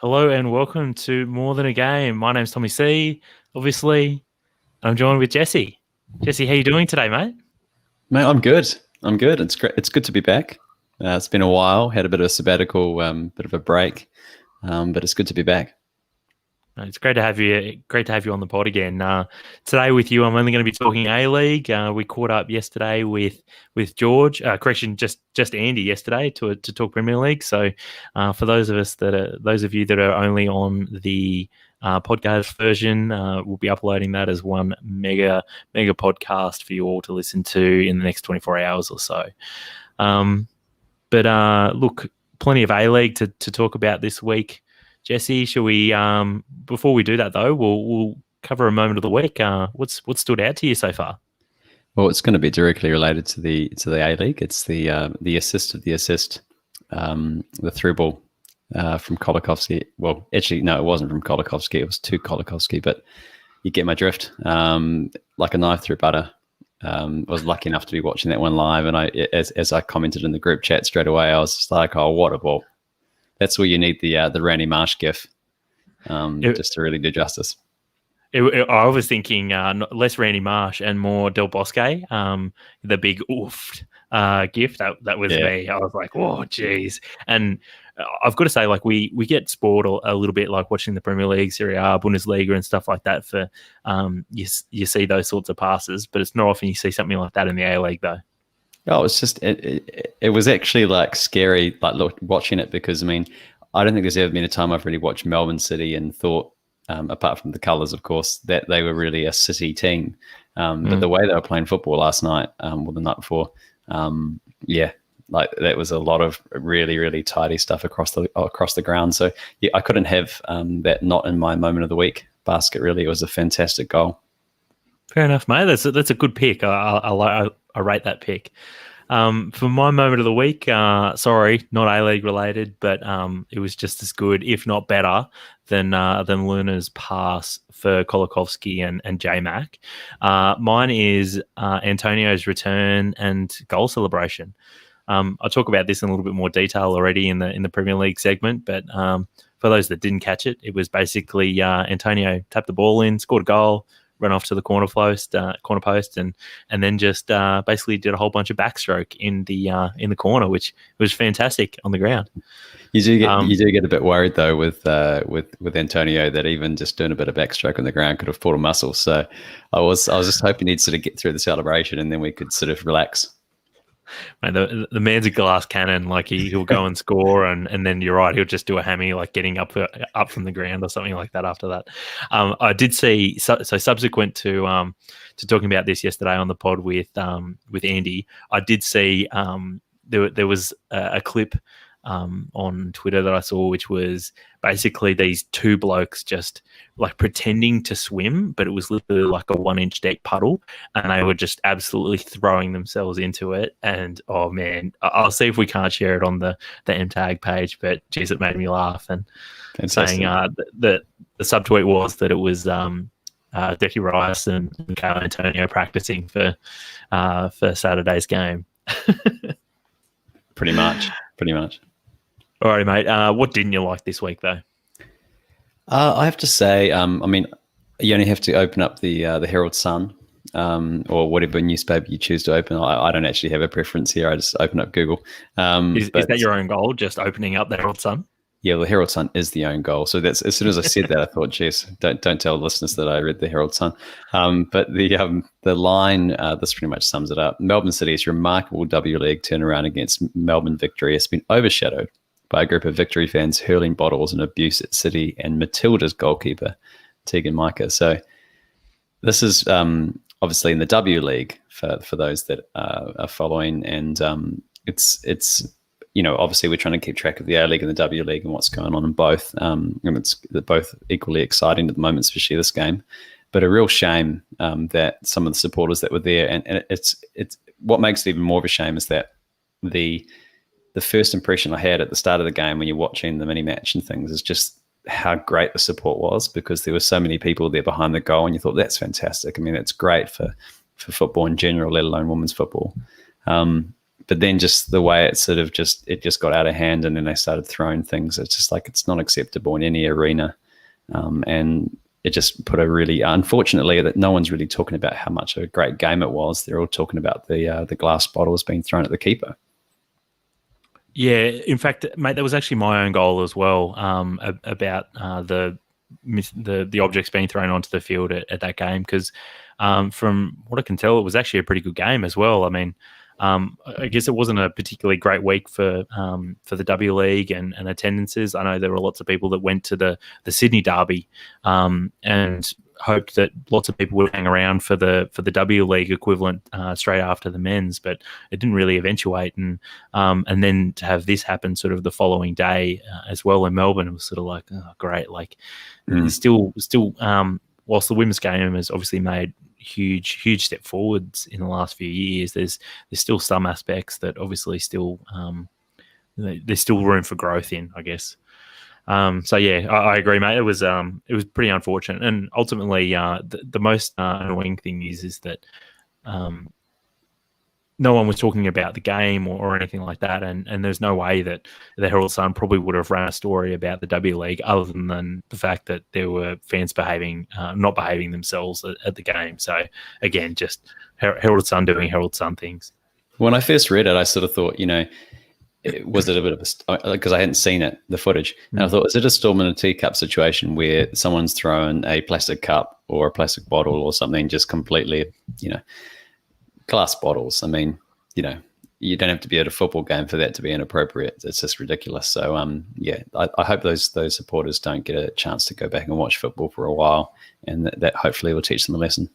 Hello and welcome to More Than a Game. My name's Tommie C, obviously. I'm joined with Jesse. Jesse, how you doing today, mate? Mate, I'm good. I'm good. It's great. It's good to be back. It's been a while. Had a bit of a sabbatical, bit of a break, but it's good to be back. It's great to have you. Great to have you on the pod again. Today with you, I'm only going to be talking A League. We caught up yesterday with George. Correction, just Andy yesterday to talk Premier League. So for those of you that are only on the podcast version, we'll be uploading that as one mega podcast for you all to listen to in the next 24 hours or so. But look, plenty of A League to talk about this week. Jesse, shall we? Before we do that, though, we'll cover a moment of the week. What's stood out to you so far? Well, it's going to be directly related to the A League. It's the assist of the assist, the through ball from Kolikovsky. Well, actually, no, it wasn't from Kolikovsky. It was to Kolikovsky, but you get my drift. Like a knife through butter. I was lucky enough to be watching that one live, and as I commented in the group chat straight away, I was just like, "Oh, what a ball!" That's where you need the Randy Marsh gif, just to really do justice. I was thinking less Randy Marsh and more Del Bosque, the big oof gif. That was me. I was like, oh, geez. And I've got to say, like, we get spoiled a little bit, like watching the Premier League, Serie A, Bundesliga and stuff like that for you see those sorts of passes, but it's not often you see something like that in the A-League, though. Oh, it's just it was actually like scary, like watching it, because I mean, I don't think there's ever been a time I've really watched Melbourne City and thought, apart from the colours, of course, that they were really a City team. But the way they were playing football last night, or the night before, like that was a lot of really, really tidy stuff across the ground. So yeah, I couldn't have that not in my moment of the week basket. Really, it was a fantastic goal. Fair enough, mate. That's a good pick. I rate that pick. For my moment of the week, sorry, not A-League related, but it was just as good, if not better, than Luna's pass for Kolikovsky and J-Mac. Mine is Antonio's return and goal celebration. I'll talk about this in a little bit more detail already in the Premier League segment, but for those that didn't catch it, it was basically Antonio tapped the ball in, scored a goal, run off to the corner post, and then just basically did a whole bunch of backstroke in the corner, which was fantastic on the ground. You do get a bit worried though with Antonio that even just doing a bit of backstroke on the ground could have pulled a muscle. So I was just hoping he'd sort of get through the celebration and then we could sort of relax. Mate, the man's a glass cannon. Like he'll go and score, and then you're right, he'll just do a hammy, like getting up from the ground or something like that. After that, I did see. So subsequent to talking about this yesterday on the pod with Andy, I did see there was a clip on Twitter that I saw, which was basically these two blokes just like pretending to swim, but it was literally like a 1-inch deep puddle, and they were just absolutely throwing themselves into it. And oh man, I'll see if we can't share it on the MTAG page, but geez, it made me laugh. And fantastic. Saying that the subtweet was that it was Decky Rice and Carl Antonio practicing for Saturday's game. Pretty much. All right, mate. What didn't you like this week, though? I have to say, I mean, you only have to open up the Herald Sun or whatever newspaper you choose to open. I don't actually have a preference here. I just open up Google. Is that your own goal, just opening up the Herald Sun? Yeah, the Herald Sun is the own goal. So that's, as soon as I said that, I thought, geez, don't tell listeners that I read the Herald Sun. But the line, this pretty much sums it up. Melbourne City's remarkable W League turnaround against Melbourne Victory has been overshadowed by a group of Victory fans hurling bottles and abuse at City and Matilda's goalkeeper, Tegan Micah. So this is obviously in the W League for those that are following, and it's obviously we're trying to keep track of the A League and the W League and what's going on in both. And they're both equally exciting at the moment, especially this game. But a real shame that some of the supporters that were there, and it's what makes it even more of a shame is that the first impression I had at the start of the game when you're watching the mini match and things is just how great the support was, because there were so many people there behind the goal, and you thought, that's fantastic. I mean, it's great for football in general, let alone women's football. But then just the way it sort of just got out of hand, and then they started throwing things. It's just like, it's not acceptable in any arena. And it just put a really, unfortunately, that no one's really talking about how much a great game it was. They're all talking about the glass bottles being thrown at the keeper. Yeah, in fact, mate, that was actually my own goal as well, about the objects being thrown onto the field at that game, because from what I can tell, it was actually a pretty good game as well. I mean, I guess it wasn't a particularly great week for the W League and attendances. I know there were lots of people that went to the Sydney Derby and hoped that lots of people would hang around for the W League equivalent straight after the men's, but it didn't really eventuate. And then to have this happen sort of the following day as well in Melbourne, it was sort of like, oh, great. Like, still, whilst the women's game has obviously made huge step forwards in the last few years, there's still some aspects that obviously still there's still room for growth in, I guess. So yeah, I agree, mate. It was pretty unfortunate, and ultimately, the most annoying thing is that no one was talking about the game or anything like that, and there's no way that the Herald Sun probably would have ran a story about the W League other than the fact that there were fans not behaving themselves at the game. So again, just Herald Sun doing Herald Sun things. When I first read it, I sort of thought, was it a bit of a, because I hadn't seen it, the footage, and I thought, is it a storm in a teacup situation where someone's thrown a plastic cup or a plastic bottle or something, just completely, glass bottles? I mean, you don't have to be at a football game for that to be inappropriate. It's just ridiculous. So, I hope those supporters don't get a chance to go back and watch football for a while, and that hopefully will teach them a lesson.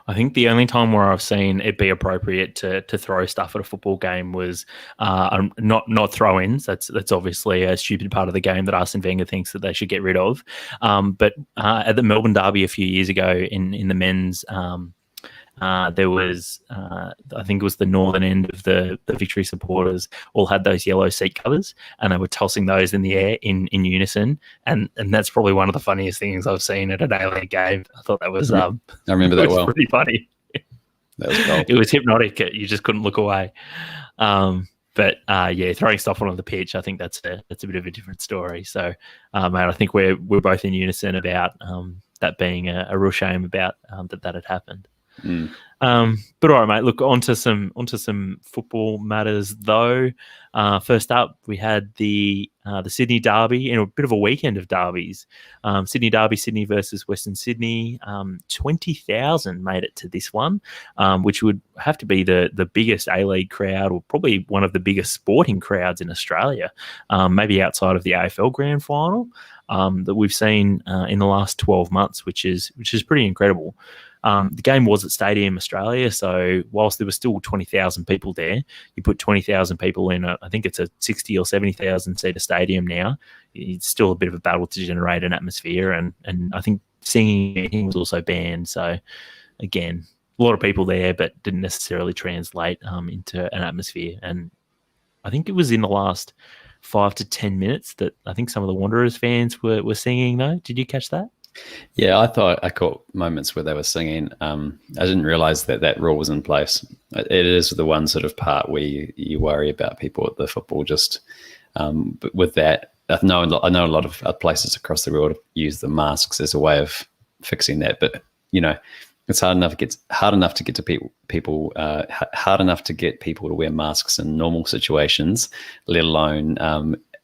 I think the only time where I've seen it be appropriate to throw stuff at a football game was not throw-ins. That's obviously a stupid part of the game that Arsene Wenger thinks that they should get rid of. But at the Melbourne Derby a few years ago in the men's, there was, I think it was the northern end of the Victory supporters all had those yellow seat covers, and they were tossing those in the air in unison. And that's probably one of the funniest things I've seen at an A-League game. I thought that was, I remember that well. Pretty funny. That was cool. It was hypnotic. You just couldn't look away. But throwing stuff on the pitch, I think that's a bit of a different story. So, mate, I think we're both in unison about that being a real shame about that had happened. But all right, mate. Look, onto some football matters though. First up, we had the Sydney Derby, and a bit of a weekend of derbies. Sydney Derby, Sydney versus Western Sydney. 20,000 made it to this one, which would have to be the biggest A-League crowd, or probably one of the biggest sporting crowds in Australia, maybe outside of the AFL Grand Final, that we've seen in the last 12 months, which is pretty incredible. The game was at Stadium Australia, so whilst there were still 20,000 people there, you put 20,000 people in, I think it's a 60 or 70,000 seater stadium now. It's still a bit of a battle to generate an atmosphere, and I think singing was also banned. So again, a lot of people there, but didn't necessarily translate into an atmosphere. And I think it was in the last 5 to 10 minutes that I think some of the Wanderers fans were singing though. Did you catch that? Yeah, I caught moments where they were singing. I didn't realize that rule was in place. It is the one sort of part where you worry about people at the football. Just but with that, I know a lot of places across the world use the masks as a way of fixing that. But it's hard enough to get to people. Hard enough to get people to wear masks in normal situations, let alone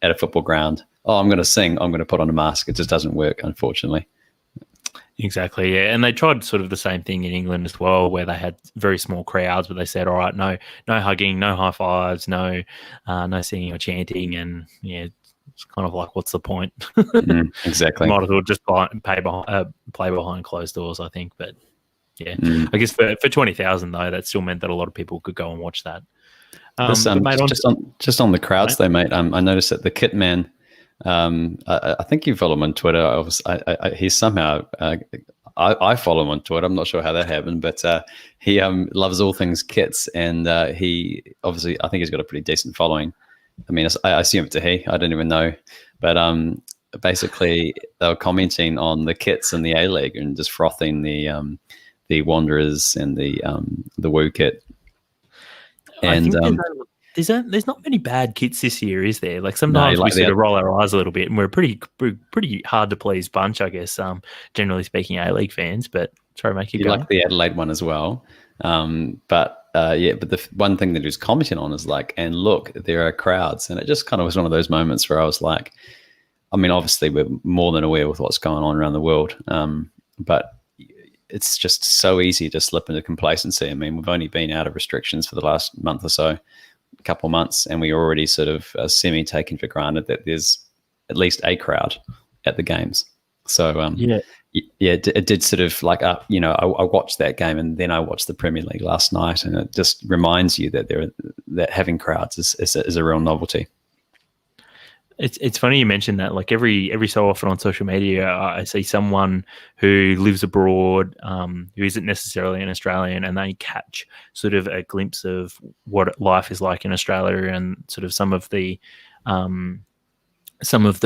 at a football ground. Oh, I'm going to sing. I'm going to put on a mask. It just doesn't work, unfortunately. Exactly, yeah. And they tried sort of the same thing in England as well, where they had very small crowds, but they said, all right, no hugging, no high fives, no singing or chanting. And yeah, it's kind of like, what's the point? Exactly. Might as well just play behind closed doors, I think. But yeah, I guess for 20,000 though, that still meant that a lot of people could go and watch that. Just on the crowds though, mate, I noticed that the kit man, I think you follow him on Twitter. He's somehow, I follow him on Twitter. I'm not sure how that happened, but he loves all things kits, and he obviously, I think he's got a pretty decent following. I mean, I assume it's a he. I don't even know, but basically they were commenting on the kits in the A-League and just frothing the Wanderers and the Woo kit. I And think there's not many bad kits this year, is there? Like no, sometimes we like sort of roll our eyes a little bit, and we're a pretty hard to please bunch, I guess. Generally speaking, A-League fans. But sorry, make you you go. like the Adelaide one as well. But the one thing that he was commenting on is like, and look, there are crowds, and it just kind of was one of those moments where I was like, I mean, obviously we're more than aware with what's going on around the world, but it's just so easy to slip into complacency. I mean, we've only been out of restrictions for the last month or so, a couple of months, and we already sort of semi-taken for granted that there's at least a crowd at the games. So it did sort of like, I watched that game, and then I watched the Premier League last night, and it just reminds you that that having crowds is a real novelty. It's funny you mentioned that. Like every so often on social media, I see someone who lives abroad, who isn't necessarily an Australian, and they catch sort of a glimpse of what life is like in Australia and sort of some of the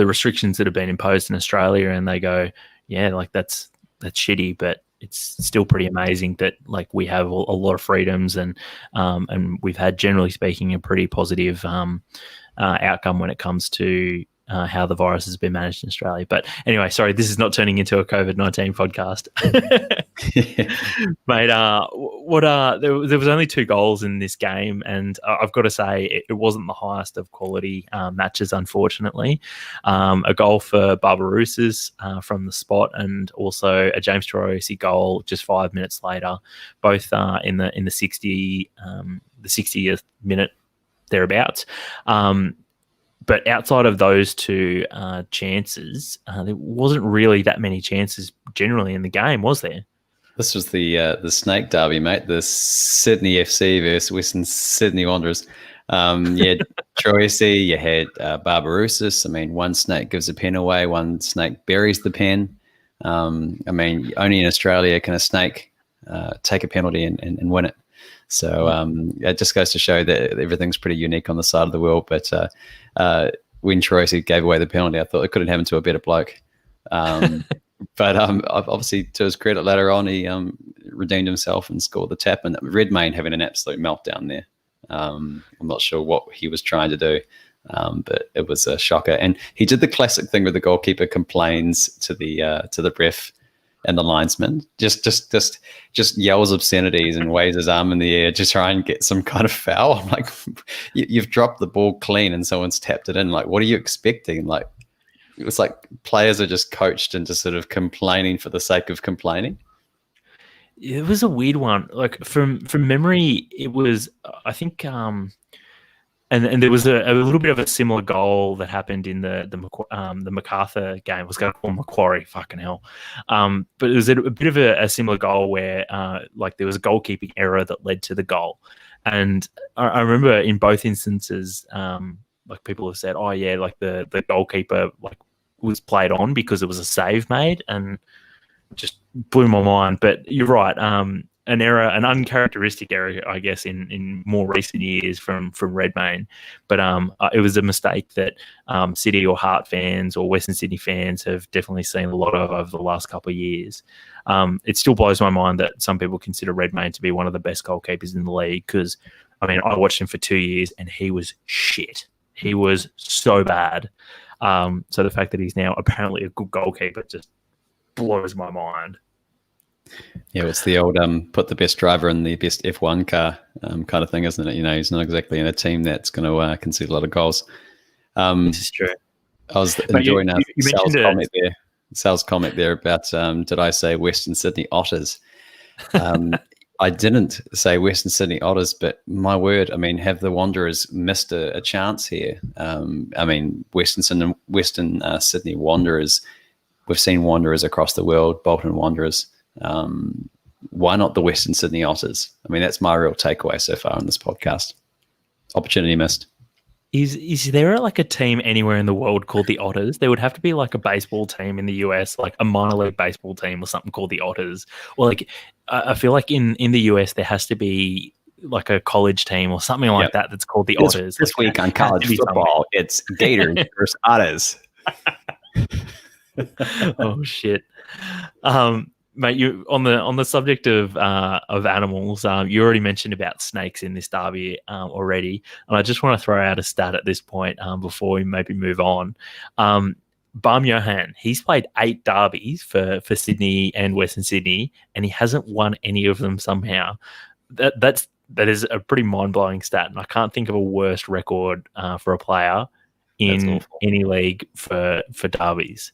restrictions that have been imposed in Australia, and they go, yeah, like that's shitty, but it's still pretty amazing that like we have a lot of freedoms, and we've had, generally speaking, a pretty positive outcome when it comes to how the virus has been managed in Australia. But anyway, sorry, this is not turning into a COVID-19 podcast. Mate, there was only 2 goals in this game, and I've got to say it wasn't the highest of quality matches, unfortunately. A goal for Barbarouses from the spot, and also a James Troisi goal just 5 minutes later, both in the 60th minute thereabouts. But outside of those 2 chances, there wasn't really that many chances generally in the game, was there? This was the Snake Derby, mate. The Sydney FC versus Western Sydney Wanderers. You had Troisi, you had Barbarouses. I mean, one snake gives a pen away, one snake buries the pen. I mean, only in Australia can a snake take a penalty and win it. So it just goes to show that everything's pretty unique on the side of the world. But when Troisi gave away the penalty, I thought it couldn't happen to a better bloke. But obviously, to his credit, later on, he redeemed himself and scored the tap. And Redmayne having an absolute meltdown there. I'm not sure what he was trying to do, but it was a shocker. And he did the classic thing where the goalkeeper complains to the ref and the linesman, just yells obscenities and waves his arm in the air to try and get some kind of foul. I'm like, you've dropped the ball clean and someone's tapped it in. Like, what are you expecting? Like, it was like players are just coached into sort of complaining for the sake of complaining. It was a weird one. Like from memory, it was, I think, and there was a little bit of a similar goal that happened in the MacArthur game. I was going to call Macquarie, fucking hell. But it was a bit of a similar goal where like there was a goalkeeping error that led to the goal. And I remember in both instances, like people have said, oh yeah, like the goalkeeper like was played on because it was a save made, and just blew my mind. But you're right. An error, an uncharacteristic error, I guess, in more recent years from Redmayne. But it was a mistake that City or Heart fans or Western Sydney fans have definitely seen a lot of over the last couple of years. It still blows my mind that some people consider Redmayne to be one of the best goalkeepers in the league, because, I mean, I watched him for 2 years and he was shit. He was so bad. So the fact that he's now apparently a good goalkeeper just blows my mind. Yeah, it's the old put the best driver in the best F1 car kind of thing, isn't it? You know, he's not exactly in a team that's going to concede a lot of goals. This is true. I was enjoying Sal's comment there about did I say Western Sydney Otters? I didn't say Western Sydney Otters, but my word, I mean, have the Wanderers missed a chance here? I mean, Western Sydney Wanderers, we've seen Wanderers across the world, Bolton Wanderers. Why not the Western Sydney Otters? I mean, that's my real takeaway so far on this podcast. Opportunity missed. Is there like a team anywhere in the world called the Otters? There would have to be like a baseball team in the US, like a minor league baseball team or something called the Otters. Or like, I feel like in the US there has to be like a college team or something like that that's called the Otters. This week on college football, it's Gators versus Otters. Oh shit. Mate, you on the subject of animals. You already mentioned about snakes in this derby already, and I just want to throw out a stat at this point before we maybe move on. Barm Johan, he's played 8 derbies for Sydney and Western Sydney, and he hasn't won any of them somehow. That is a pretty mind blowing stat, and I can't think of a worse record for a player in any league for derbies.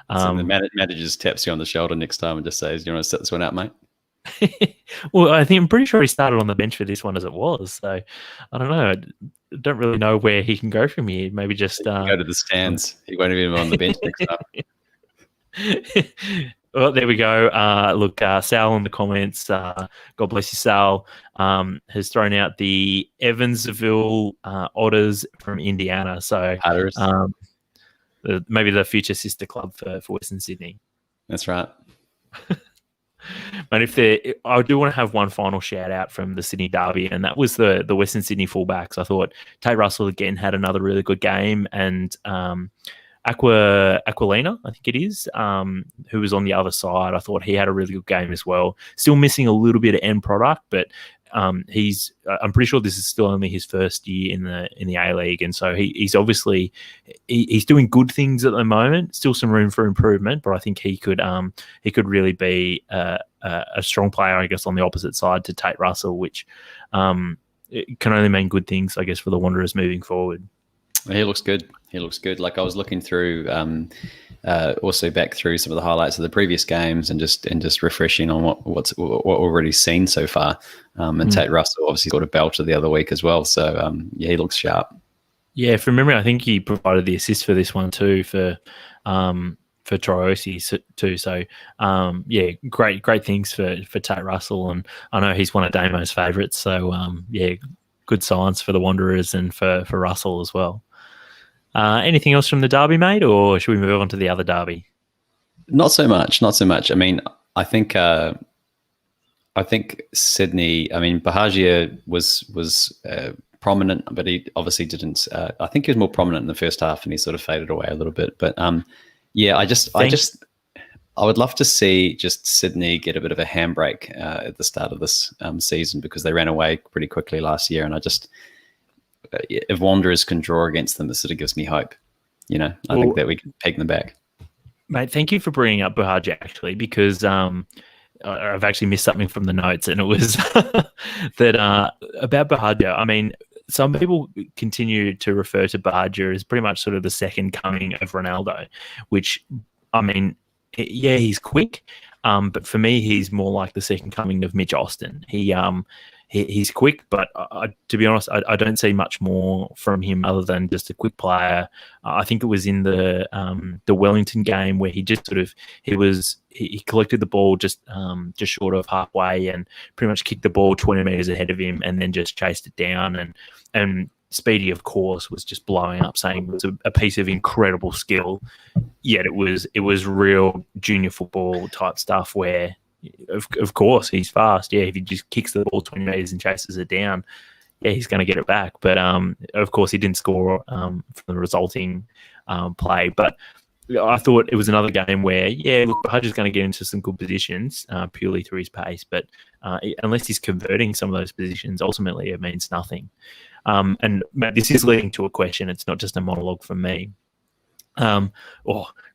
So the manager just taps you on the shoulder next time and just says, "You want to set this one out, mate?" Well, I'm pretty sure he started on the bench for this one as it was. So I don't know. I don't really know where he can go from here. Maybe just go to the stands. He won't even be on the bench next time. Well, there we go. Look, Sal in the comments, God bless you, Sal, has thrown out the Evansville Otters from Indiana. So maybe the future sister club for Western Sydney. That's right. But I do want to have one final shout out from the Sydney derby, and that was the Western Sydney fullbacks. I thought Tate Russell again had another really good game, and Aquilina, I think it is, who was on the other side. I thought he had a really good game as well. Still missing a little bit of end product, but I'm pretty sure this is still only his first year in the A-League, and so he's obviously he's doing good things at the moment. Still some room for improvement, but I think he could really be a strong player, I guess, on the opposite side to Tate Russell, which it can only mean good things, I guess, for the Wanderers moving forward. He looks good. Like I was looking through, also back through some of the highlights of the previous games and just refreshing on what we've already seen so far. And Tate Russell obviously got a belter the other week as well. So he looks sharp. Yeah, from memory, I think he provided the assist for this one too for Troisi too. So great things for Tate Russell, and I know he's one of Damo's favourites. So good signs for the Wanderers and for Russell as well. Anything else from the derby, mate, or should we move on to the other derby? Not so much. I mean, I think Sydney. I mean, Bahagia was prominent, but he obviously didn't. I think he was more prominent in the first half, and he sort of faded away a little bit. But I would love to see just Sydney get a bit of a handbrake at the start of this season, because they ran away pretty quickly last year, and if Wanderers can draw against them, it sort of gives me hope. I think that we can peg them back. Mate, thank you for bringing up Bahagia, actually, because I've actually missed something from the notes, and it was that about Bahagia. I mean, some people continue to refer to Bahagia as pretty much sort of the second coming of Ronaldo, which, I mean, yeah, he's quick, but for me, he's more like the second coming of Mitch Austin. He's quick, but to be honest, I don't see much more from him other than just a quick player. I think it was in the Wellington game where he just sort of he collected the ball just short of halfway and pretty much kicked the ball 20 meters ahead of him and then just chased it down. And Speedy, of course, was just blowing up, saying it was a piece of incredible skill. Yet it was real junior football type stuff where, of course, he's fast. Yeah, if he just kicks the ball 20 meters and chases it down, yeah, he's going to get it back. But of course, he didn't score from the resulting play. But I thought it was another game where, yeah, look, Bahagia's going to get into some good positions purely through his pace. But unless he's converting some of those positions, ultimately it means nothing. And Matt, this is leading to a question. It's not just a monologue from me.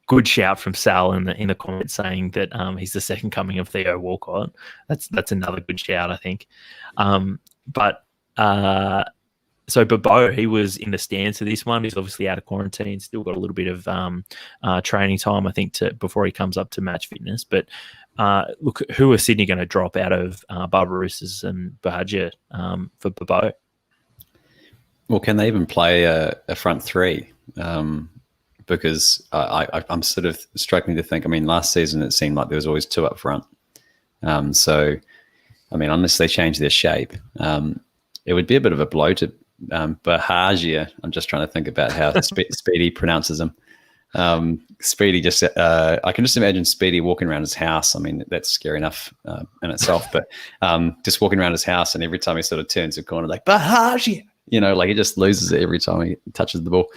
Good shout from Sal in the comments saying that he's the second coming of Theo Walcott. That's another good shout, I think. So Bobo, he was in the stands for this one. He's obviously out of quarantine, still got a little bit of training time, I think, before he comes up to match fitness. But look, who are Sydney going to drop out of Barbarousas and Bahagia for Bobo? Well, can they even play a front three? Because I'm sort of struggling to think. I mean, last season it seemed like there was always two up front. So, I mean, unless they change their shape, it would be a bit of a blow to Bahagia. I'm just trying to think about how Speedy pronounces him. Speedy just, I can just imagine Speedy walking around his house. I mean, that's scary enough in itself, but just walking around his house, and every time he sort of turns a corner, like, Bahagia! Like he just loses it every time he touches the ball.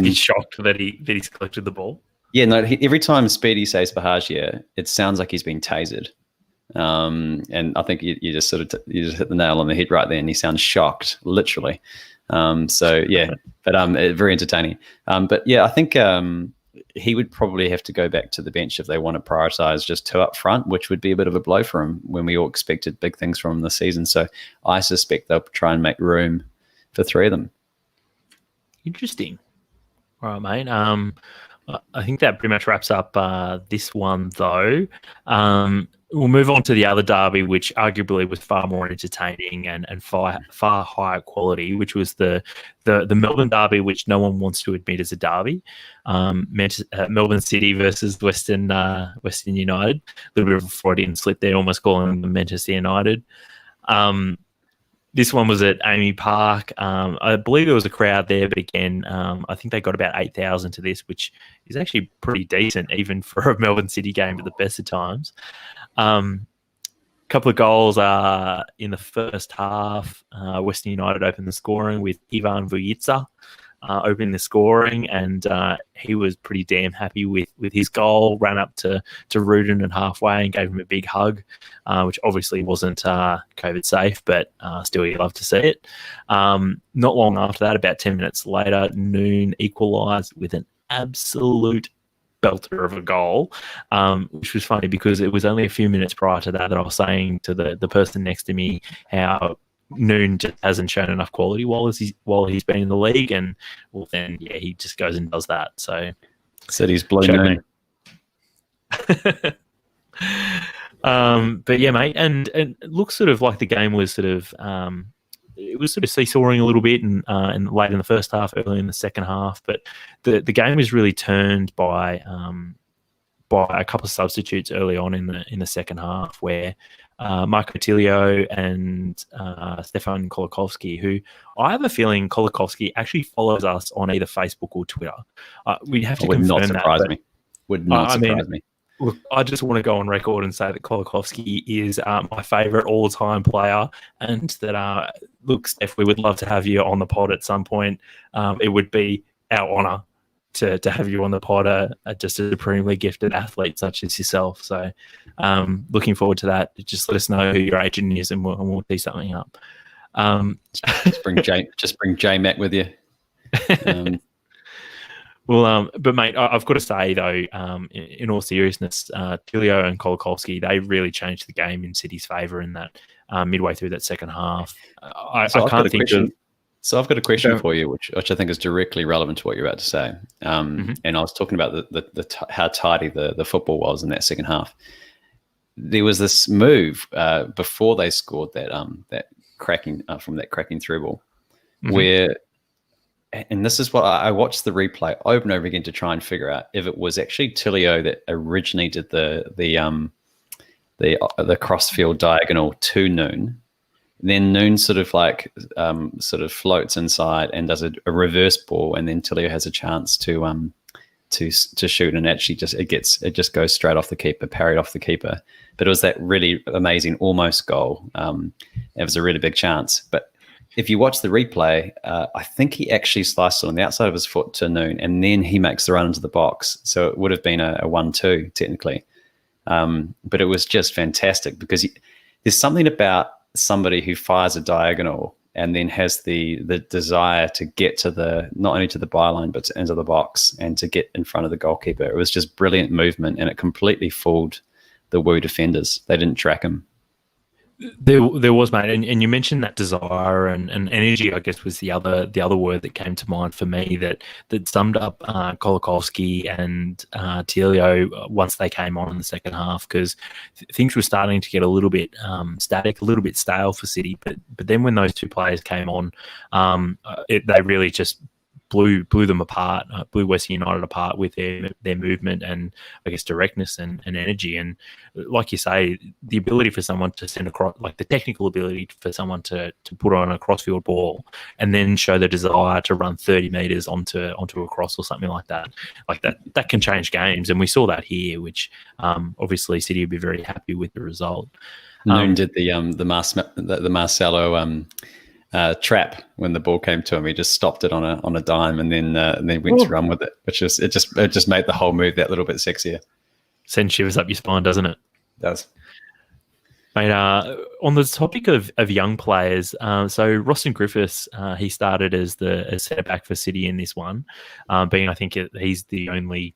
He's shocked that he's collected the ball. Yeah, no. Every time Speedy says Bahagia, it sounds like he's been tasered. And I think you just sort of you just hit the nail on the head right there, and he sounds shocked, literally. So yeah, but very entertaining. But yeah, I think he would probably have to go back to the bench if they want to prioritize just two up front, which would be a bit of a blow for him when we all expected big things from him this season. So I suspect they'll try and make room for three of them. Interesting. All right, mate. I think that pretty much wraps up this one, though. We'll move on to the other derby, which arguably was far more entertaining and far higher quality, which was the Melbourne derby, which no one wants to admit as a derby. Melbourne City versus Western United. A little bit of a Freudian slip there, almost calling them Manchester United. This one was at Amy Park. I believe there was a crowd there, but again, I think they got about 8,000 to this, which is actually pretty decent, even for a Melbourne City game at the best of times. Couple of goals in the first half. Western United opened the scoring with Ivan Vujica opening the scoring, and he was pretty damn happy with his goal. Ran up to Rudin at halfway and gave him a big hug, which obviously wasn't COVID safe, but still you love to see it. Not long after that, about 10 minutes later, Noon equalised with an absolute belter of a goal, which was funny because it was only a few minutes prior to that I was saying to the person next to me how Noon just hasn't shown enough quality while he's been in the league, and well, then yeah, he just goes and does that. So said he's blue Noon. But yeah, mate, and it looks sort of like the game was sort of it was sort of seesawing a little bit, and late in the first half, early in the second half. But the game was really turned by a couple of substitutes early on in the second half, where Marco Tilio and Stefan Kolakowski, who I have a feeling Kolakowski actually follows us on either Facebook or Twitter. We have to confirm that. Would not surprise me. Look, I just want to go on record and say that Kolakowski is my favourite all-time player, and that, look, Steph, we would love to have you on the pod at some point. It would be our honour to have you on the pod, just a supremely gifted athlete such as yourself. So looking forward to that. Just let us know who your agent is, and we'll tee something up. Just bring J Mac with you. Well, but mate, I've got to say though, in all seriousness, Tilio and Kolakowski, they really changed the game in City's favour in that midway through that second half. So I've got a question for you, which I think is directly relevant to what you're about to say. And I was talking about how tidy the football was in that second half. There was this move before they scored that cracking from that cracking through ball, where. And this is what I watched the replay over and over again to try and figure out if it was actually Tilio that originally did the crossfield diagonal to Noon. Then Noon sort of floats inside and does a reverse ball, and then Tilio has a chance to shoot, and actually it just goes straight off the keeper, parried off the keeper. But it was that really amazing almost goal. It was a really big chance, but. If you watch the replay, I think he actually sliced it on the outside of his foot to Noon, and then he makes the run into the box. So it would have been a 1-2 technically. But it was just fantastic because there's something about somebody who fires a diagonal and then has the desire to get to not only to the byline, but into the box and to get in front of the goalkeeper. It was just brilliant movement, and it completely fooled the Wu defenders. They didn't track him. There was, mate, and you mentioned that desire and energy, I guess, was the other word that came to mind for me that summed up Kolakowski and Tilio once they came on in the second half, because things were starting to get a little bit static, a little bit stale for City, but then when those two players came on, they really just blew them apart, blew Western United apart with their movement and I guess directness and energy. And like you say, the ability for someone to send across, like the technical ability for someone to put on a crossfield ball and then show the desire to run 30 metres onto a cross or something like that can change games. And we saw that here, which obviously City would be very happy with the result. Noon did the Marcelo trap when the ball came to him. He just stopped it on a dime and then went to run with it, which is it just made the whole move that little bit sexier. Sends shivers up your spine, doesn't it? It does. Mate, on the topic of young players, so Roston Griffiths, he started as centre back for City in this one, being I think he's the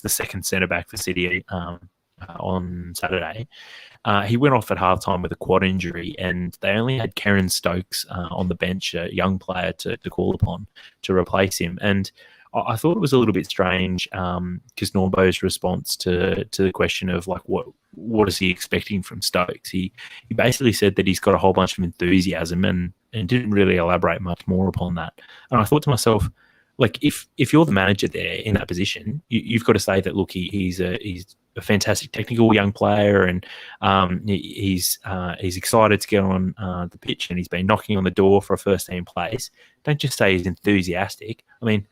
second centre back for City on Saturday. He went off at halftime with a quad injury, and they only had Karen Stokes on the bench, a young player to call upon to replace him. And I thought it was a little bit strange because Norbo's response to the question of like what is he expecting from Stokes? He basically said that he's got a whole bunch of enthusiasm and didn't really elaborate much more upon that. And I thought to myself, like if you're the manager there in that position, you've got to say that look, he's a fantastic technical young player, and he's excited to get on the pitch, and he's been knocking on the door for a first team place. Don't just say he's enthusiastic. I mean,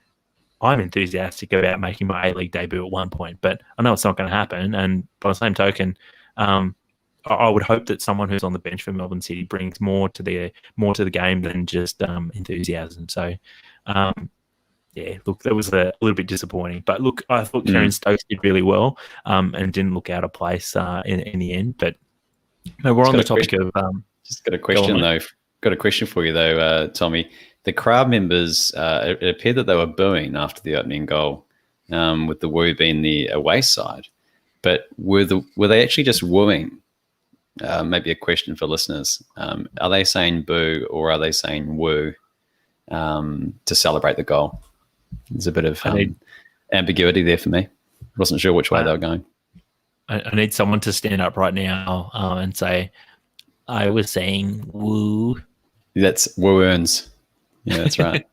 I'm enthusiastic about making my A-League debut at one point, but I know it's not going to happen. And by the same token, I would hope that someone who's on the bench for Melbourne City brings more to the game than just enthusiasm. So, yeah, look, that was a little bit disappointing. But look, I thought Karen Stokes did really well and didn't look out of place in the end. But no, we're on the topic of just got a question though. Got a question for you though, Tommie. The crowd members, it appeared that they were booing after the opening goal, with the woo being the away side. But were they actually just wooing? Maybe a question for listeners. Are they saying boo or are they saying woo to celebrate the goal? There's a bit of ambiguity there for me. Wasn't sure which way they were going. I need someone to stand up right now and say, I was saying woo. That's woo earns. Yeah, that's right.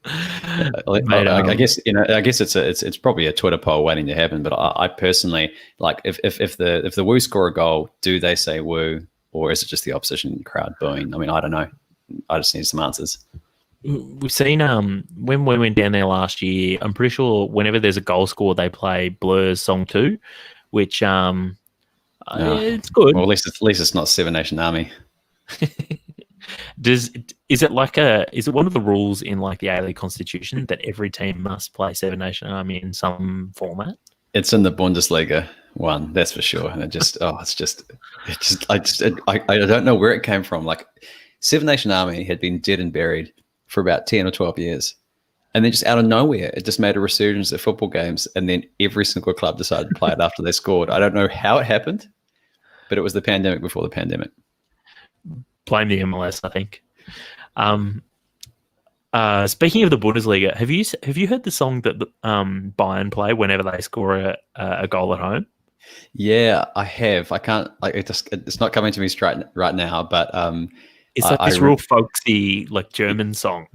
I guess it's probably a Twitter poll waiting to happen. But I personally like if the Woo score a goal, do they say woo, or is it just the opposition crowd booing? I mean, I don't know. I just need some answers. We've seen when we went down there last year, I'm pretty sure whenever there's a goal score, they play Blur's Song 2, which it's good. Well, at least it's not Seven Nation Army. Is it one of the rules in like the A-League constitution that every team must play Seven Nation Army in some format? It's in the Bundesliga one, that's for sure. And I don't know where it came from. Like Seven Nation Army had been dead and buried for about 10 or 12 years. And then just out of nowhere, it just made a resurgence at football games. And then every single club decided to play it after they scored. I don't know how it happened, but it was the pandemic before the pandemic. Blame the MLS, I think. Speaking of the Bundesliga, have you heard the song that Bayern play whenever they score a goal at home? Yeah, I have. I can't it's not coming to me straight right now, but it's like this real folksy like German song.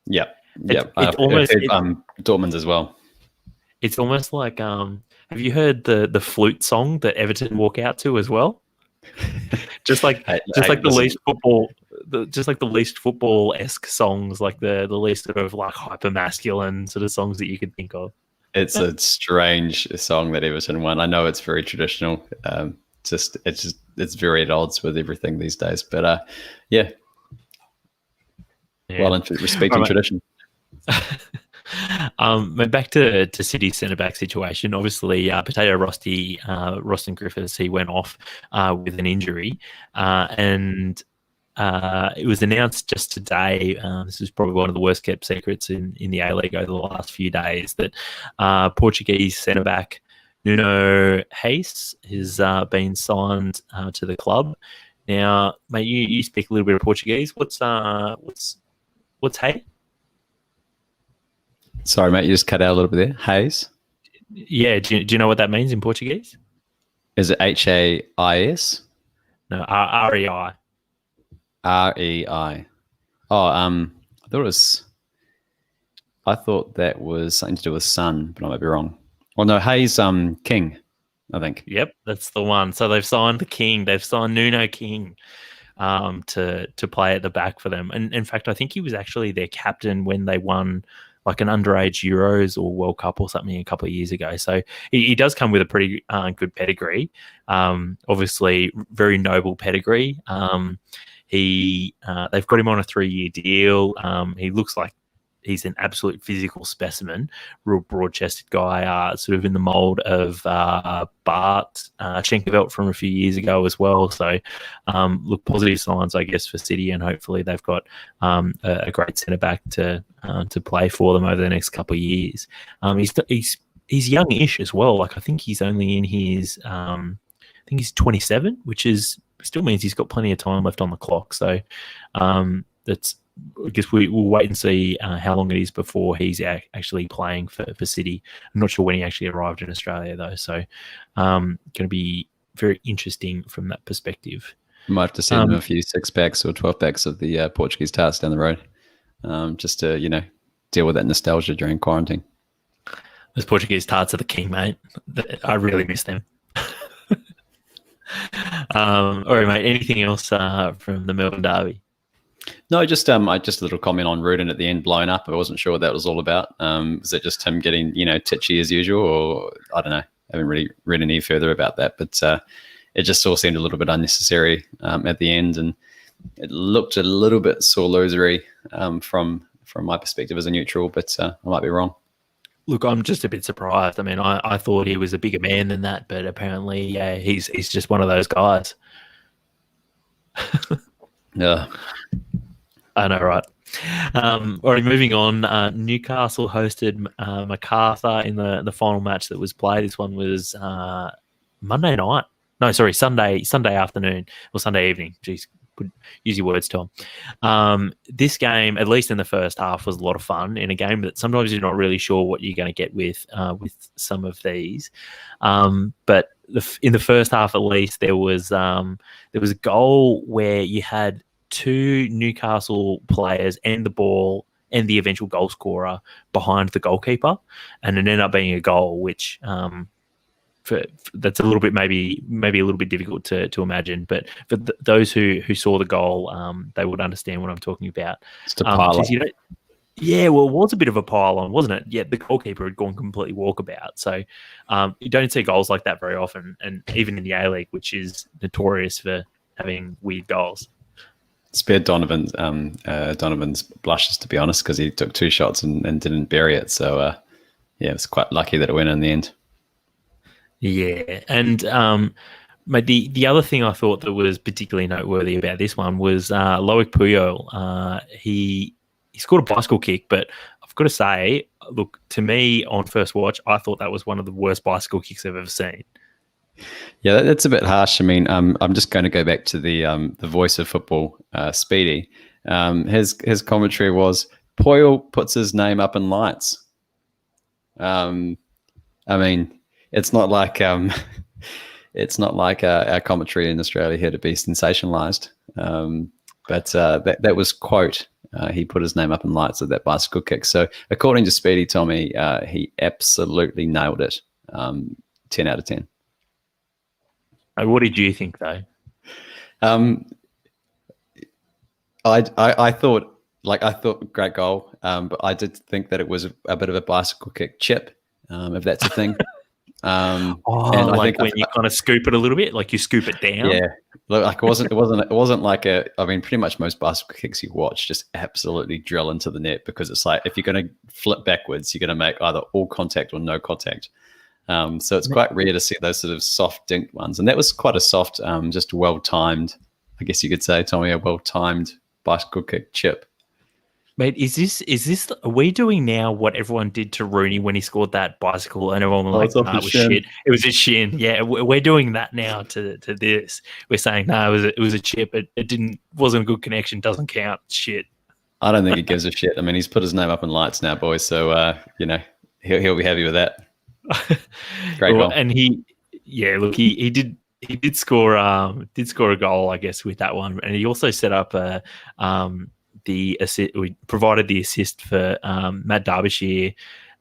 Yep. It's almost Dortmund's as well. It's almost like have you heard the flute song that Everton walk out to as well? just like the least football-esque songs, like the least sort of like hyper masculine sort of songs that you could think of. It's a strange song that Everton won. I know it's very traditional. It's very at odds with everything these days. But yeah. Well, into respecting tradition. Back to City's centre-back situation. Obviously, Potato Rusty, Roston Griffiths, he went off with an injury. And it was announced just today, this is probably one of the worst-kept secrets in the A-League over the last few days, that Portuguese centre-back Nuno Reis has been signed to the club. Now, mate, you speak a little bit of Portuguese. What's Reis? Sorry, mate, you just cut out a little bit there. Hayes? Yeah, do you know what that means in Portuguese? Is it H-A-I-S? No, R-E-I. R-E-I. Oh, I thought that was something to do with sun, but I might be wrong. Well, no, Hayes King, I think. Yep, that's the one. So they've signed the King. They've signed Nuno King to play at the back for them. And in fact, I think he was actually their captain when they won like an underage Euros or World Cup or something a couple of years ago. So he does come with a pretty good pedigree. Obviously, very noble pedigree. They've got him on a 3-year deal. He looks like he's an absolute physical specimen, real broad-chested guy, sort of in the mold of Bart Schenkerveld from a few years ago as well. So, look, positive signs, I guess, for City, and hopefully they've got a great centre-back to play for them over the next couple of years. He's youngish as well. Like, I think he's only in his, I think he's 27, which still means he's got plenty of time left on the clock. So, that's. I guess we'll wait and see how long it is before he's actually playing for City. I'm not sure when he actually arrived in Australia, though. So, going to be very interesting from that perspective. You might have to send him a few 6-packs or 12-packs of the Portuguese tarts down the road, just to, deal with that nostalgia during quarantine. Those Portuguese tarts are the king, mate. I really miss them. All right, mate. Anything else from the Melbourne Derby? No, just a little comment on Rudin at the end blowing up. I wasn't sure what that was all about. Was it just him getting, titchy as usual, or I don't know. I haven't really read any further about that, but it just all seemed a little bit unnecessary at the end, and it looked a little bit sore losery from my perspective as a neutral, but I might be wrong. Look, I'm just a bit surprised. I mean, I thought he was a bigger man than that, but apparently, yeah, he's just one of those guys. Yeah. I know, right? All right, moving on. Newcastle hosted Macarthur in the final match that was played. This one was Monday night. No, sorry, Sunday afternoon or Sunday evening. Jeez, use your words, Tom. This game, at least in the first half, was a lot of fun in a game that sometimes you're not really sure what you're going to get with some of these. But in the first half, at least, there was a goal where you had two Newcastle players and the ball and the eventual goal scorer behind the goalkeeper, and it ended up being a goal which that's a little bit maybe a little bit difficult to imagine, but for those who saw the goal, they would understand what I'm talking about. It's a pile yeah, well, it was a bit of a pile on, wasn't it? Yeah, the goalkeeper had gone completely walkabout. So you don't see goals like that very often, and even in the A-League, which is notorious for having weird goals. Spared Donovan's blushes, to be honest, because he took 2 shots and didn't bury it. So, yeah, it's quite lucky that it went in the end. Yeah, and mate, the other thing I thought that was particularly noteworthy about this one was Loic Puyol. He scored a bicycle kick, but I've got to say, look, to me, on first watch, I thought that was one of the worst bicycle kicks I've ever seen. Yeah, that's a bit harsh. I mean, I'm just going to go back to the voice of football, Speedy. His commentary was, Puyol puts his name up in lights. I mean, it's not like our commentary in Australia here to be sensationalized. But that was quote. He put his name up in lights of that bicycle kick. So according to Speedy, Tommie, he absolutely nailed it. 10 out of 10. What did you think, though? I thought great goal, but I did think that it was a bit of a bicycle kick chip, if that's a thing. And like when you kind of scoop it a little bit, like you scoop it down. Yeah, like it wasn't like a. I mean, pretty much most bicycle kicks you watch just absolutely drill into the net, because it's like if you're going to flip backwards, you're going to make either all contact or no contact. So it's quite rare to see those sort of soft dinked ones, and that was quite a soft, just well timed. I guess you could say, Tommie, a well timed bicycle kick chip. Mate, is this? Are we doing now what everyone did to Rooney when he scored that bicycle, and everyone was like, "Nah, it was shit. It was a shin." Yeah, we're doing that now to this. We're saying, "No, it was a chip. It wasn't a good connection. Doesn't count. Shit." I don't think he gives a shit. I mean, he's put his name up in lights now, boys. So he'll be happy with that. Great goal. And he did score a goal, I guess, with that one, and he also set up the assist. We provided the assist for Matt Derbyshire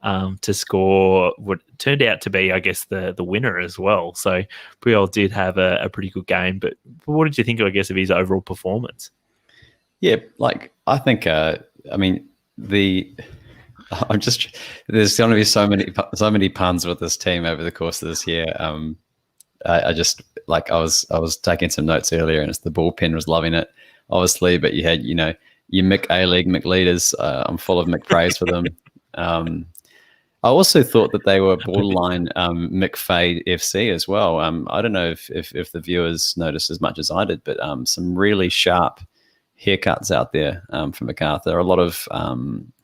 to score what turned out to be, I guess, the winner as well. So Puyol did have a pretty good game. But what did you think, I guess, of his overall performance? Yeah, like I think, I mean, there's going to be so many puns with this team over the course of this year. I just, like, I was taking some notes earlier, and it's the bullpen was loving it. obviously, but you had, your Mick A-League Mick leaders. I'm full of Mick praise for them. I also thought that they were borderline McFade FC as well. I don't know if the viewers noticed as much as I did, but some really sharp haircuts out there from MacArthur. A lot of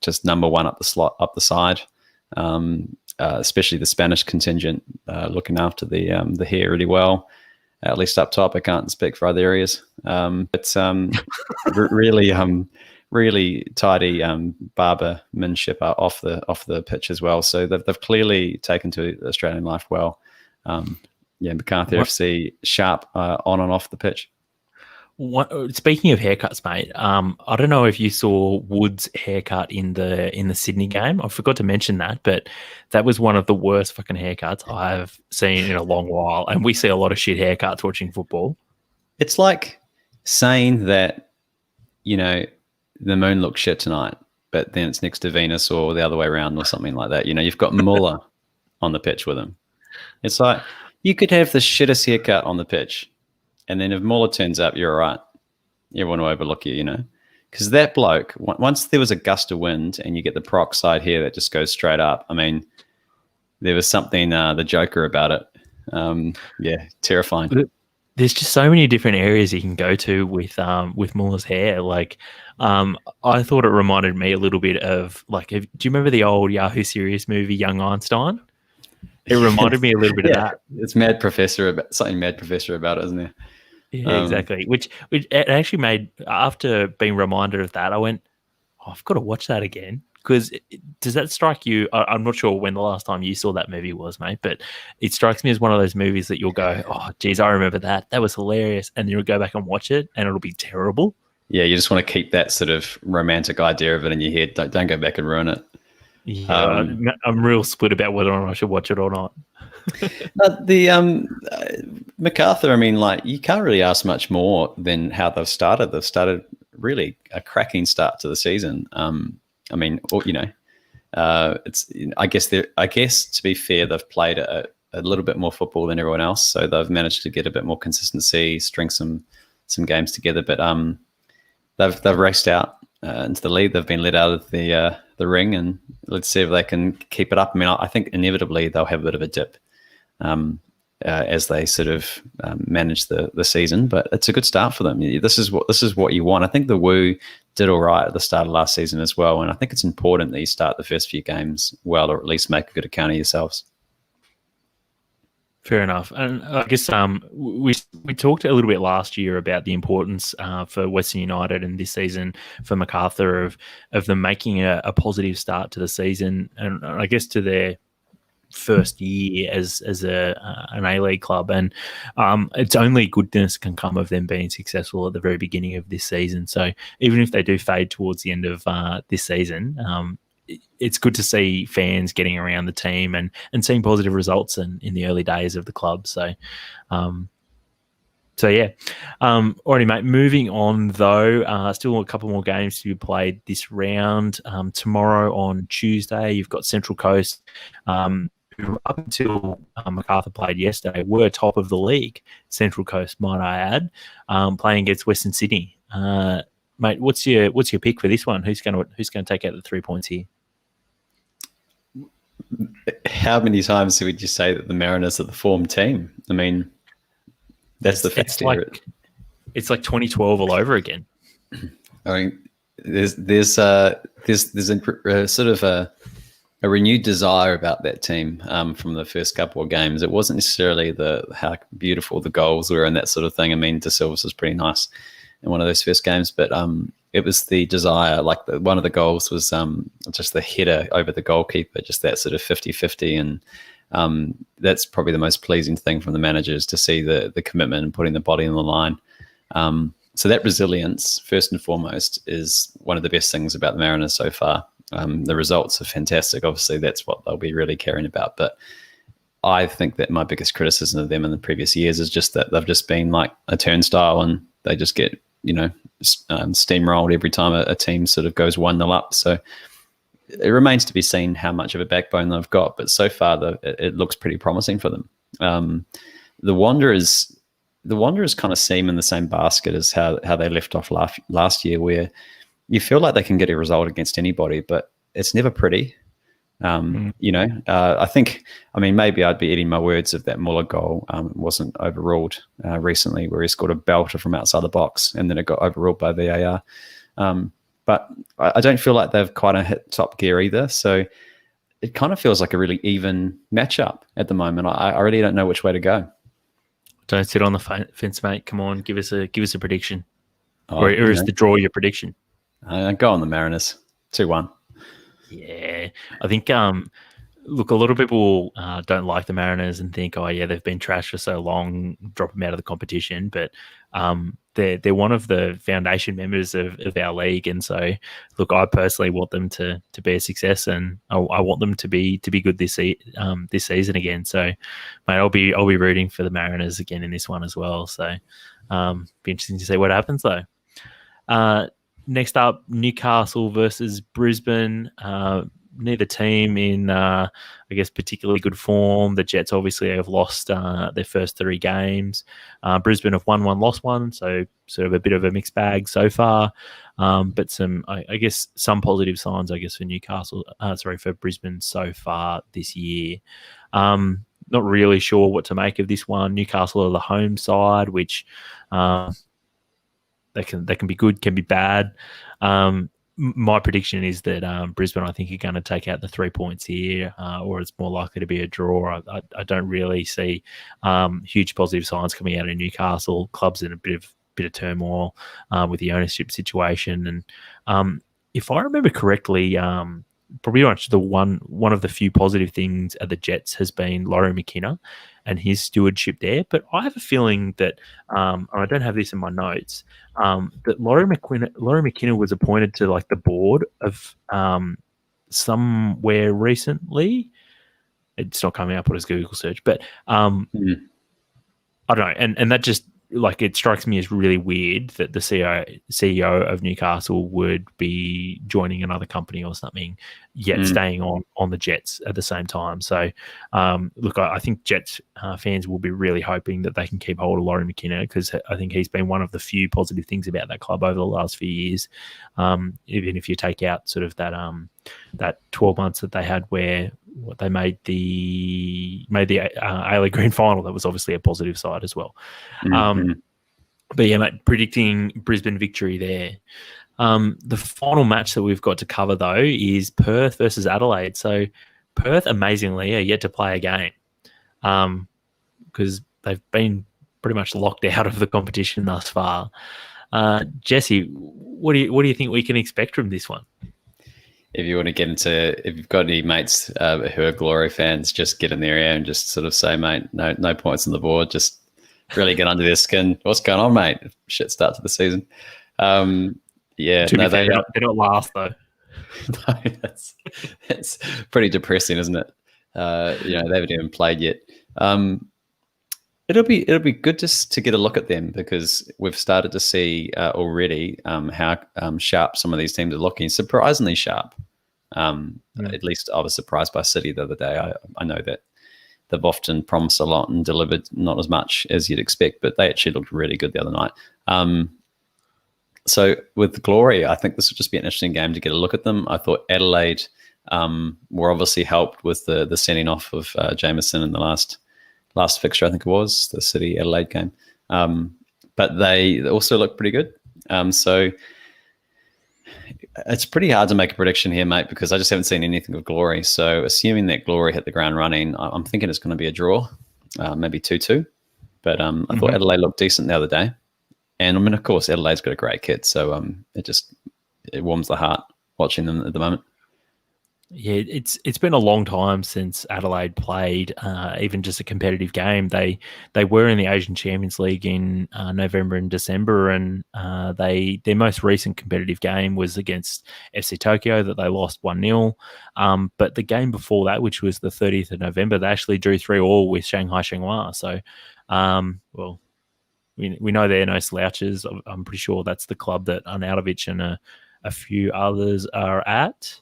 just number one up the side, especially the Spanish contingent looking after the hair really well. At least up top, I can't speak for other areas, but really tidy barbermanship off the pitch as well. So they've clearly taken to Australian life well. MacArthur FC sharp on and off the pitch. Speaking of haircuts, mate, I don't know if you saw Wood's haircut in the Sydney game. I forgot to mention that, but that was one of the worst fucking haircuts I've seen in a long while. And we see a lot of shit haircuts watching football. It's like saying that, the moon looks shit tonight, but then it's next to Venus or the other way around or something like that. You've got Muller on the pitch with him. It's like you could have the shittest haircut on the pitch, and then if Muller turns up, you're all right. Everyone will overlook you, because that bloke, once there was a gust of wind and you get the peroxide hair that just goes straight up, I mean, there was something the Joker about it. Terrifying. There's just so many different areas you can go to with Muller's hair. Like, I thought it reminded me a little bit of do you remember the old Yahoo Serious movie Young Einstein? It reminded me a little bit of that. It's Mad Professor about it, isn't there? Yeah, exactly. Which it actually made, after being reminded of that, I went, I've got to watch that again. Because does that strike you? I'm not sure when the last time you saw that movie was, mate, but it strikes me as one of those movies that you'll go, oh, geez, I remember that. That was hilarious. And then you'll go back and watch it and it'll be terrible. Yeah, you just want to keep that sort of romantic idea of it in your head. Don't go back and ruin it. Yeah, I'm real split about whether or not I should watch it or not. The MacArthur, I mean, you can't really ask much more than how they've started. They've started really a cracking start to the season. I mean, it's. I guess to be fair, they've played a little bit more football than everyone else, so they've managed to get a bit more consistency, string some games together. But they've raced out into the lead. They've been let out of the ring, and let's see if they can keep it up. I mean, I think inevitably they'll have a bit of a dip as they sort of manage the season. But it's a good start for them. This is what you want. I think the Woo did all right at the start of last season as well, and I think it's important that you start the first few games well, or at least make a good account of yourselves. Fair enough. And I guess we talked a little bit last year about the importance for Western United and this season for MacArthur of them making a positive start to the season, and I guess to their first year as an A-League club, and it's only goodness can come of them being successful at the very beginning of this season. So even if they do fade towards the end of this season, it's good to see fans getting around the team and seeing positive results in the early days of the club. So yeah. Alrighty, mate. Moving on, though, still a couple more games to be played this round. Tomorrow on Tuesday, you've got Central Coast, who up until MacArthur played yesterday were top of the league. Central Coast, might I add, playing against Western Sydney. Mate, what's your pick for this one? Who's going to take out the 3 points here? How many times would you say that the Mariners are the form team? I mean, that's the fact. It's like 2012 all over again. I mean, there's a sort of a renewed desire about that team from the first couple of games. It wasn't necessarily how beautiful the goals were and that sort of thing. I mean, De Silva's was pretty nice in one of those first games, but it was the desire. One of the goals was just the header over the goalkeeper, just that sort of 50-50, and that's probably the most pleasing thing from the managers, to see the commitment and putting the body on the line. So that resilience, first and foremost, is one of the best things about the Mariners so far. The results are fantastic. Obviously, that's what they'll be really caring about. But I think that my biggest criticism of them in the previous years is just that they've just been like a turnstile, and they just get steamrolled every time a team sort of goes 1-0 up. So it remains to be seen how much of a backbone they've got. But so far, it looks pretty promising for them. The Wanderers, the Wanderers kind of seem in the same basket as how they left off last year, where you feel like they can get a result against anybody, but it's never pretty. I think, maybe I'd be eating my words if that Muller goal wasn't overruled recently, where he scored a belter from outside the box and then it got overruled by VAR. But I don't feel like they've quite hit top gear either. So it kind of feels like a really even matchup at the moment. I really don't know which way to go. Don't sit on the fence, mate. Come on, give us a prediction. Or is the draw your prediction? Go on the Mariners, 2-1. Yeah, I think. Look, a lot of people don't like the Mariners and think, oh yeah, they've been trashed for so long, drop them out of the competition. But they're one of the foundation members of our league, and so look, I personally want them to be a success, and I want them to be good this season again. So, mate, I'll be rooting for the Mariners again in this one as well. So, be interesting to see what happens though. Next up, Newcastle versus Brisbane. Neither team in, particularly good form. The Jets obviously have lost their first 3 games. Brisbane have won 1, lost 1, so sort of a bit of a mixed bag so far. But some positive signs, for Newcastle. For Brisbane so far this year. Not really sure what to make of this one. Newcastle are the home side, which they can be good, can be bad. My prediction is that Brisbane, I think, are going to take out the 3 points here, or it's more likely to be a draw. I don't really see huge positive signs coming out of Newcastle. Club's in a bit of turmoil with the ownership situation, and if I remember correctly, probably much one of the few positive things at the Jets has been Laurie McKenna and his stewardship there. But I have a feeling that, and I don't have this in my notes, that Laurie McKenna was appointed to like the board of somewhere recently. It's not coming up on his Google search, but I don't know, and that just it strikes me as really weird that the CEO of Newcastle would be joining another company or something, yet staying on the Jets at the same time. So, look, I think Jets fans will be really hoping that they can keep hold of Laurie McKenna, because I think he's been one of the few positive things about that club over the last few years. Even if you take out sort of that 12 months that they had where they made the A-League Grand Final, that was obviously a positive side as well. But yeah, mate, predicting Brisbane victory there. The final match that we've got to cover, though, is Perth versus Adelaide. So Perth, amazingly, are yet to play a game because they've been pretty much locked out of the competition thus far. Jesse, what do you think we can expect from this one? If you want to get into, if you've got any mates who are Glory fans, just get in their ear and just sort of say, mate, no points on the board. Just really get under their skin. What's going on, mate? Shit start to the season. They're not last though. No, that's pretty depressing, isn't it? They haven't even played yet. It'll be good just to get a look at them, because we've started to see already how sharp some of these teams are looking. Surprisingly sharp. At least I was surprised by City the other day. I know that they've often promised a lot and delivered not as much as you'd expect, but they actually looked really good the other night. So with Glory, I think this will just be an interesting game to get a look at them. I thought Adelaide were obviously helped with the sending off of Jameson in the last fixture, I think it was, the City Adelaide game. But they also look pretty good. So it's pretty hard to make a prediction here, mate, because I just haven't seen anything of Glory. So assuming that Glory hit the ground running, I'm thinking it's going to be a draw, maybe 2-2. But I thought Adelaide looked decent the other day. And of course, Adelaide's got a great kit. So it warms the heart watching them at the moment. Yeah, it's been a long time since Adelaide played even just a competitive game. They were in the Asian Champions League in November and December, and their most recent competitive game was against FC Tokyo that they lost 1-0. But the game before that, which was the 30th of November, they actually drew 3-3 with Shanghai Shenhua. So, we know they're no slouches. I'm pretty sure that's the club that Arnautovic and a few others are at.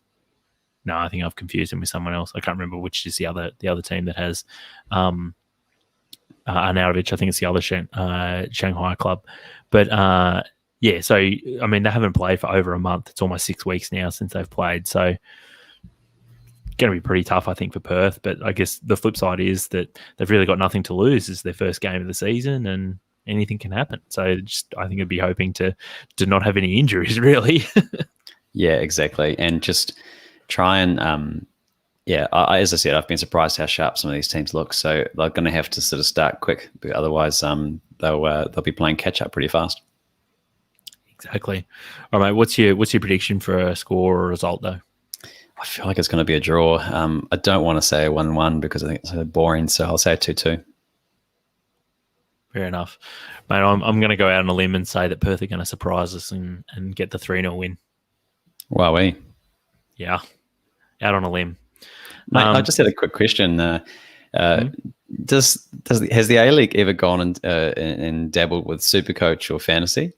No, I think I've confused him with someone else. I can't remember which is the other team that has Arnautovic, I think it's the other Shanghai club. But yeah, so I mean, they haven't played for over a month. It's almost 6 weeks now since they've played. So going to be pretty tough, I think, for Perth. But I guess the flip side is that they've really got nothing to lose. It's their first game of the season, and anything can happen. So just I think I'd be hoping to not have any injuries, really. Yeah, exactly. And just try and as I said, I've been surprised how sharp some of these teams look. So they're going to have to sort of start quick, otherwise they'll be playing catch up pretty fast. Exactly. All right, mate. What's your prediction for a score or result, though? I feel like it's going to be a draw. I don't want to say 1-1 because I think it's so boring. So I'll say 2-2. Fair enough, mate. I'm going to go out on a limb and say that Perth are going to surprise us and get the 3-0 win. Wowee. Yeah, out on a limb. Mate, I just had a quick question. Has the A-League ever gone and dabbled with Supercoach or fantasy?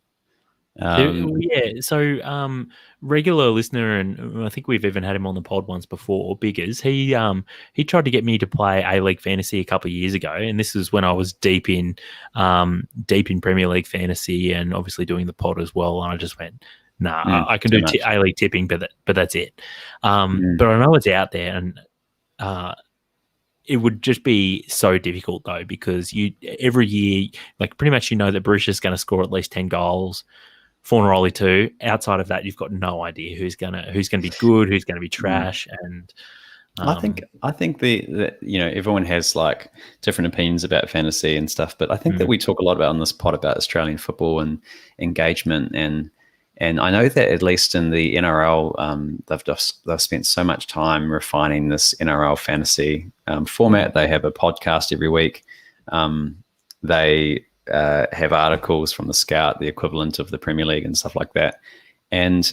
Yeah, so regular listener, and I think we've even had him on the pod once before, Biggers, he tried to get me to play A-League fantasy a couple of years ago, and this was when I was deep in Premier League fantasy and obviously doing the pod as well, and I just went, nah, I can do A-League tipping, but that's it. But I know it's out there, and it would just be so difficult though, because every year, like pretty much that Borussia going to score at least 10 goals. Fornaroli too. Outside of that, you've got no idea who's gonna be good, who's gonna be trash, and I think the everyone has like different opinions about fantasy and stuff, but I think that we talk a lot about on this pod about Australian football and engagement, and I know that at least in the NRL, they've spent so much time refining this NRL fantasy format. They have a podcast every week. They have articles from the Scout, the equivalent of the Premier League and stuff like that. And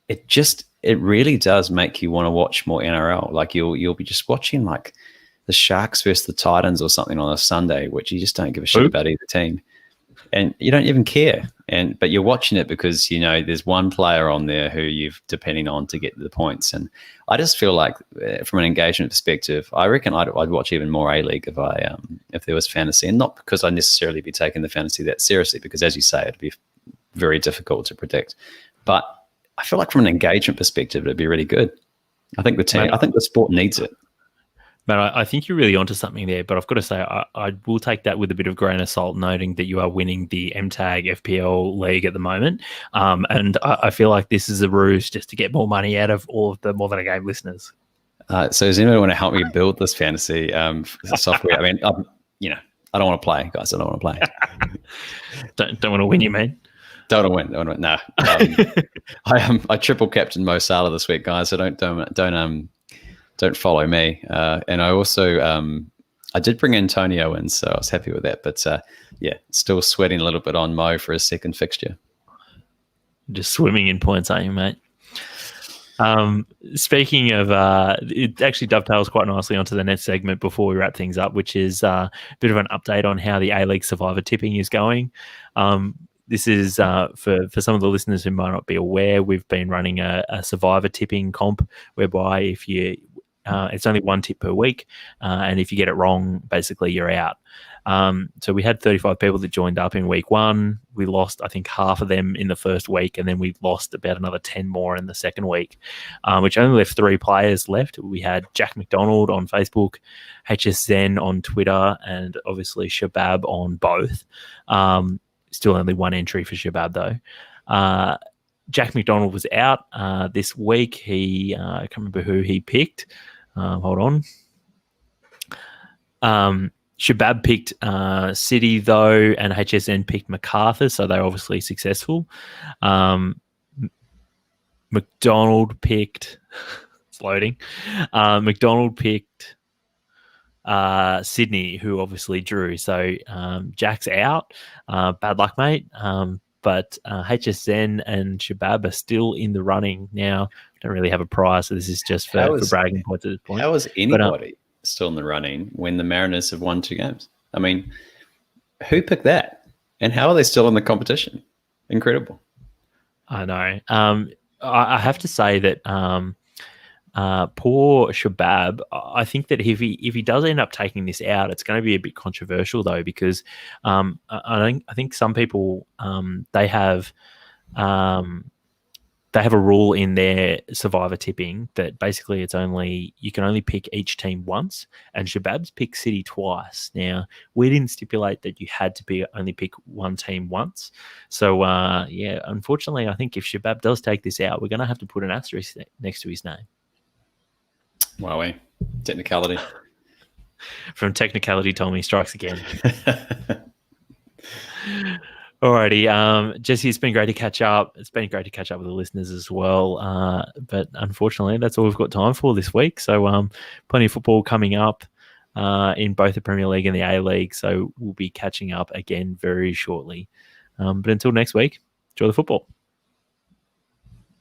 it really does make you want to watch more NRL. Like you'll be just watching like the Sharks versus the Titans or something on a Sunday, which you just don't give a shit about either team. And you don't even care. But you're watching it because, there's one player on there who you're depending on to get the points. And I just feel like from an engagement perspective, I reckon I'd watch even more A-League if there was fantasy, and not because I'd necessarily be taking the fantasy that seriously, because as you say, it'd be very difficult to predict. But I feel like from an engagement perspective, it'd be really good. I think the sport needs it. But I think you're really onto something there. But I've got to say, I will take that with a bit of grain of salt, noting that you are winning the MTAG FPL league at the moment. And I feel like this is a ruse just to get more money out of all of the More Than a Game listeners. So does anyone want to help me build this fantasy software? I mean, I don't want to play, guys. I don't want to play. don't want to win, you mean? Don't want to win. No. I triple captain Mo Salah this week, guys. So don't follow me. And I also I did bring Antonio in, so I was happy with that. But still sweating a little bit on Mo for his second fixture. Just swimming in points, aren't you, mate? Speaking of, it actually dovetails quite nicely onto the next segment before we wrap things up, which is a bit of an update on how the A-League Survivor tipping is going. This is for some of the listeners who might not be aware, we've been running a Survivor tipping comp whereby if you it's only one tip per week, and if you get it wrong, basically you're out. So we had 35 people that joined up in week one. We lost, I think, half of them in the first week, and then we lost about another 10 more in the second week, which only left 3 players left. We had Jack McDonald on Facebook, HS Zen on Twitter, and obviously Shabab on both. Still only one entry for Shabab, though. Jack McDonald was out this week. I can't remember who he picked. Hold on. Shabab picked City, though, and HSN picked MacArthur, so they're obviously successful. McDonald picked... it's loading. McDonald picked Sydney, who obviously drew. So Jack's out. Bad luck, mate. But HSN and Shabab are still in the running now. Don't really have a prize, so this is just for bragging points at this point. How is anybody still in the running when the Mariners have won 2 games? I mean, who picked that? And how are they still in the competition? Incredible. I know. I have to say that poor Shabab. I think that if he does end up taking this out, it's going to be a bit controversial though, because I think some people they have a rule in their survivor tipping that basically you can only pick each team once, and Shabab's picked City twice. Now, we didn't stipulate that you had to only pick one team once. So, unfortunately, I think if Shabab does take this out, we're going to have to put an asterisk next to his name. Wowee. Technicality. From technicality, Tommie strikes again. Alrighty, Jesse, it's been great to catch up. It's been great to catch up with the listeners as well. But unfortunately, that's all we've got time for this week. So plenty of football coming up in both the Premier League and the A-League. So we'll be catching up again very shortly. But until next week, enjoy the football.